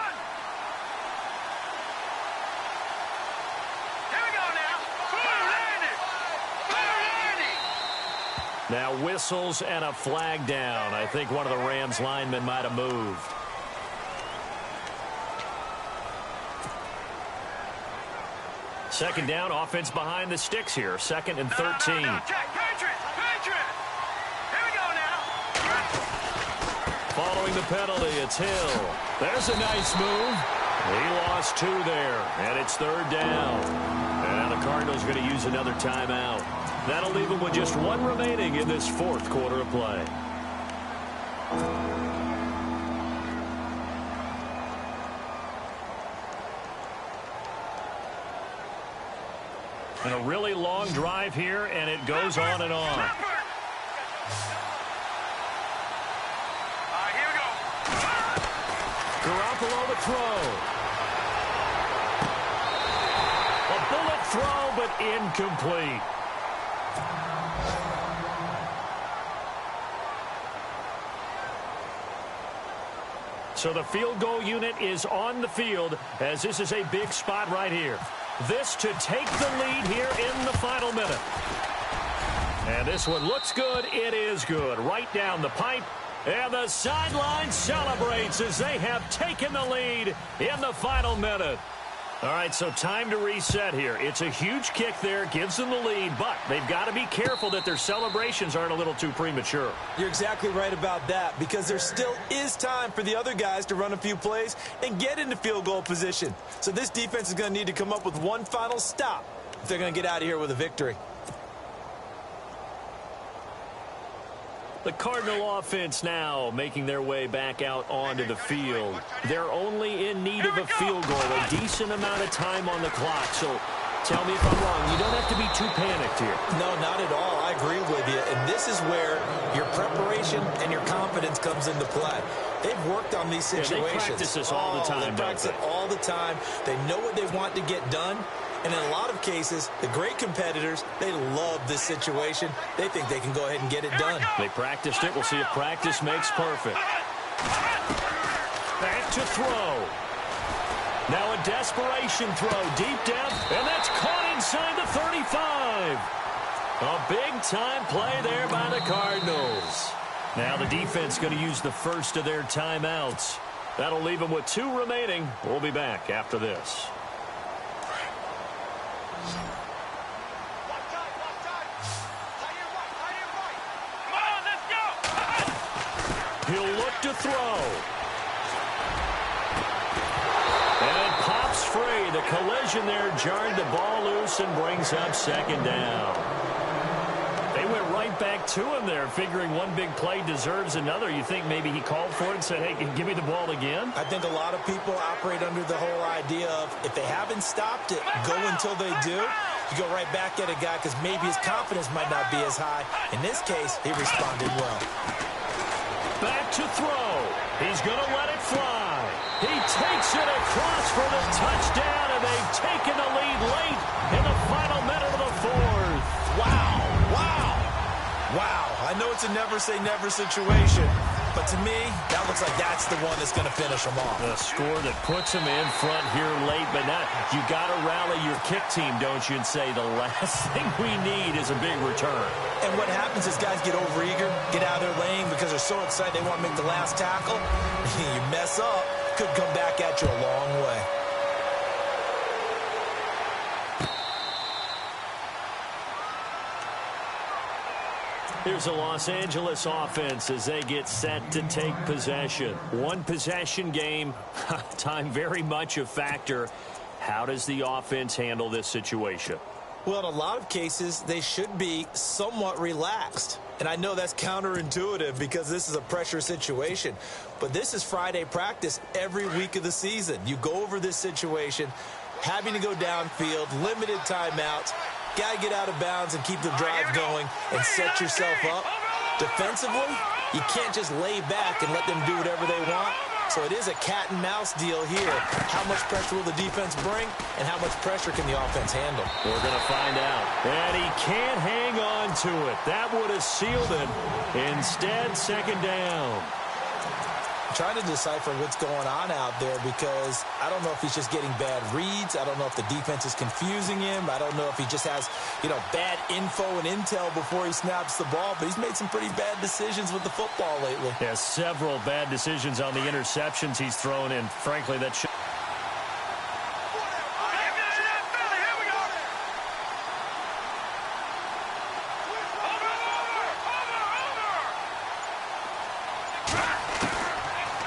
Now whistles and a flag down. I think one of the Rams linemen might have moved. Second down, offense behind the sticks here. 2nd and 13. No, check. Patriot. Here we go now. Following the penalty, it's Hill. There's a nice move. He lost 2 there, and it's 3rd down. And the Cardinals are going to use another timeout. That'll leave them with just 1 remaining in this 4th quarter of play. And a really long drive here, and it goes on and on. Here we go. Garoppolo to throw. A bullet throw, but incomplete. So the field goal unit is on the field, as this is a big spot right here. This to take the lead here in the final minute. And this one looks good. It is good. Right down the pipe. And the sideline celebrates as they have taken the lead in the final minute. All right, so time to reset here. It's a huge kick there, gives them the lead, but they've got to be careful that their celebrations aren't a little too premature. You're exactly right about that, because there still is time for the other guys to run a few plays and get into field goal position. So this defense is going to need to come up with one final stop if they're going to get out of here with a victory. The Cardinal offense now making their way back out onto the field. They're only in need of a field goal, a decent amount of time on the clock. So tell me if I'm wrong. You don't have to be too panicked here. No, not at all. I agree with you. And this is where your preparation and your confidence comes into play. They've worked on these situations. Yeah, they practice this all the time. They practice it all the time. They know what they want to get done. And in a lot of cases, the great competitors, they love this situation. They think they can go ahead and get it done. They practiced it. We'll see if practice makes perfect. Back to throw. Now a desperation throw deep down, and that's caught inside the 35. A big-time play there by the Cardinals. Now the defense going to use the first of their timeouts. That'll leave them with 2 remaining. We'll be back after this. He'll look to throw. And it pops free. The collision there jarred the ball loose and brings up 2nd down. They went right back to him there, figuring one big play deserves another. You think maybe he called for it and said, hey, give me the ball again? I think a lot of people operate under the whole idea of if they haven't stopped it, go until they do. You go right back at a guy because maybe his confidence might not be as high. In this case, he responded well. Back to throw. He's going to let it fly. He takes it across for the touchdown, and they've taken the lead late in the final minute of the 4th. Wow. I know it's a never-say-never situation, but to me, that looks like that's the one that's going to finish them off. The score that puts them in front here late, but now you got to rally your kick team, don't you, and say the last thing we need is a big return. And what happens is guys get overeager, get out of their lane because they're so excited they want to make the last tackle. You mess up, could come back at you a long way. Here's the Los Angeles offense as they get set to take possession. One possession game, time very much a factor. How does the offense handle this situation? Well, in a lot of cases, they should be somewhat relaxed. And I know that's counterintuitive because this is a pressure situation. But this is Friday practice every week of the season. You go over this situation, having to go downfield, limited timeouts. Got to get out of bounds and keep the drive going and set yourself up. Defensively, you can't just lay back and let them do whatever they want. So it is a cat and mouse deal here. How much pressure will the defense bring, and how much pressure can the offense handle? We're going to find out. And he can't hang on to it. That would have sealed it. Instead, 2nd down. I'm trying to decipher what's going on out there because I don't know if he's just getting bad reads. I don't know if the defense is confusing him. I don't know if he just has, bad info and intel before he snaps the ball. But he's made some pretty bad decisions with the football lately. Yeah, several bad decisions on the interceptions he's thrown in. Frankly, that should...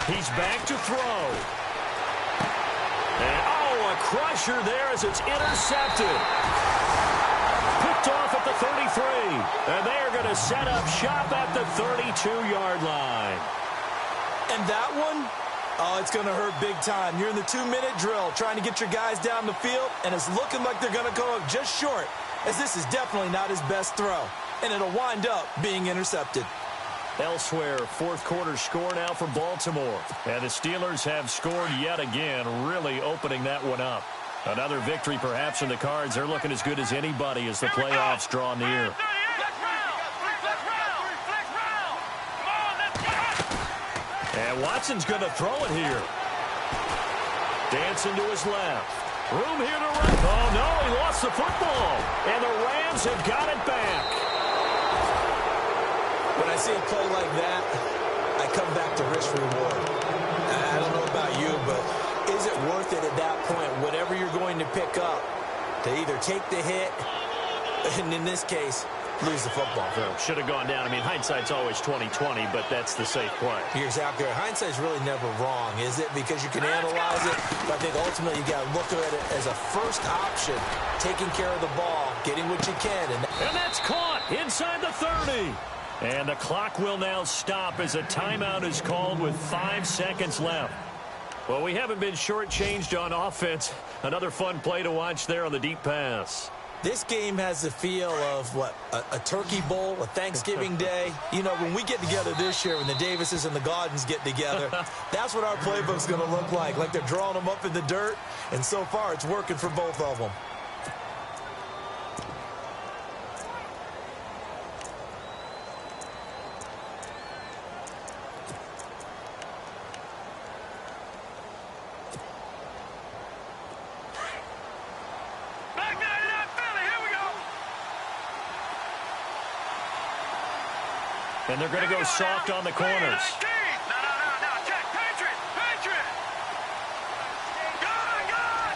He's back to throw. And, a crusher there as it's intercepted. Picked off at the 33. And they are going to set up shop at the 32-yard line. And that one, it's going to hurt big time. You're in the 2-minute drill trying to get your guys down the field, and it's looking like they're going to go just short, as this is definitely not his best throw. And it'll wind up being intercepted. Elsewhere, fourth quarter score now for Baltimore. And the Steelers have scored yet again, really opening that one up. Another victory perhaps in the cards. They're looking as good as anybody as the playoffs draw near. And Watson's going to throw it here. Dancing to his left. Room here to run. Oh, no, he lost the football. And the Rams have got it back. When I see a play like that, I come back to risk-reward. I don't know about you, but is it worth it at that point, whatever you're going to pick up, to either take the hit, and in this case, lose the football? Should have gone down. I mean, hindsight's always 20/20, but that's the safe play. You're exactly right. Hindsight's really never wrong, is it? Because you can analyze it, but I think ultimately you got to look at it as a first option, taking care of the ball, getting what you can. And that's caught inside the 30. And the clock will now stop as a timeout is called with 5 seconds left. Well, we haven't been shortchanged on offense. Another fun play to watch there on the deep pass. This game has the feel of, what, a turkey bowl, a Thanksgiving day. You know, when we get together this year, when the Davises and the Gaudens get together, that's what our playbook's going to look like they're drawing them up in the dirt. And so far, it's working for both of them. And they're going to go soft on the corners.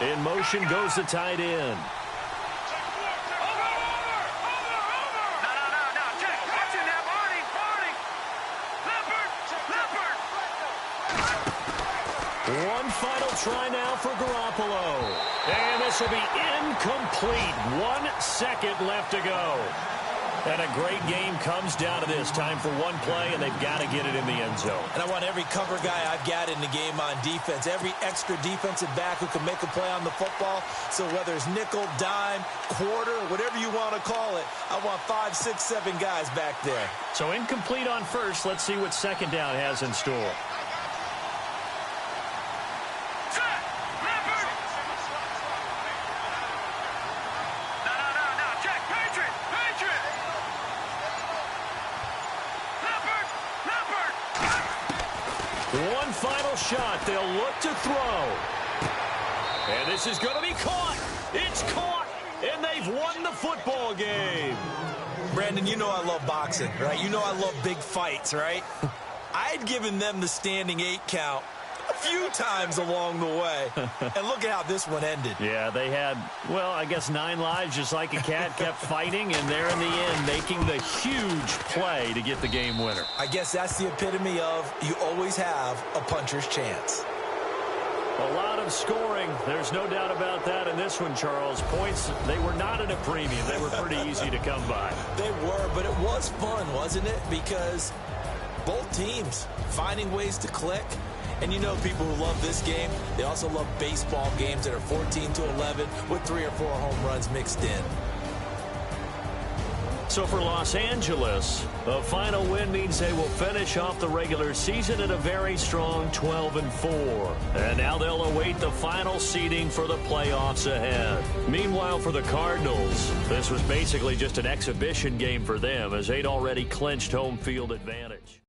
In motion goes the tight end. One final try now for Garoppolo. And this will be incomplete. 1 second left to go. And a great game comes down to this. Time for one play, and they've got to get it in the end zone. And I want every cover guy I've got in the game on defense, every extra defensive back who can make a play on the football. So whether it's nickel, dime, quarter, whatever you want to call it, I want 5, 6, 7 guys back there. So incomplete on first. Let's see what second down has in store. One final shot. They'll look to throw. And this is going to be caught. It's caught. And they've won the football game. Brandon, you know I love boxing, right? You know I love big fights, right? I'd given them the standing 8 count a few times along the way. And look at how this one ended. Yeah, they had, well, I guess 9 lives, just like a cat, kept fighting, and they're in the end making the huge play to get the game winner. I guess that's the epitome of you always have a puncher's chance. A lot of scoring. There's no doubt about that in this one, Charles. Points, they were not at a premium. They were pretty easy to come by. They were, but it was fun, wasn't it? Because both teams finding ways to click. And you know people who love this game, they also love baseball games that are 14-11 with 3 or 4 home runs mixed in. So for Los Angeles, a final win means they will finish off the regular season at a very strong 12-4. And now they'll await the final seeding for the playoffs ahead. Meanwhile, for the Cardinals, this was basically just an exhibition game for them as they'd already clinched home field advantage.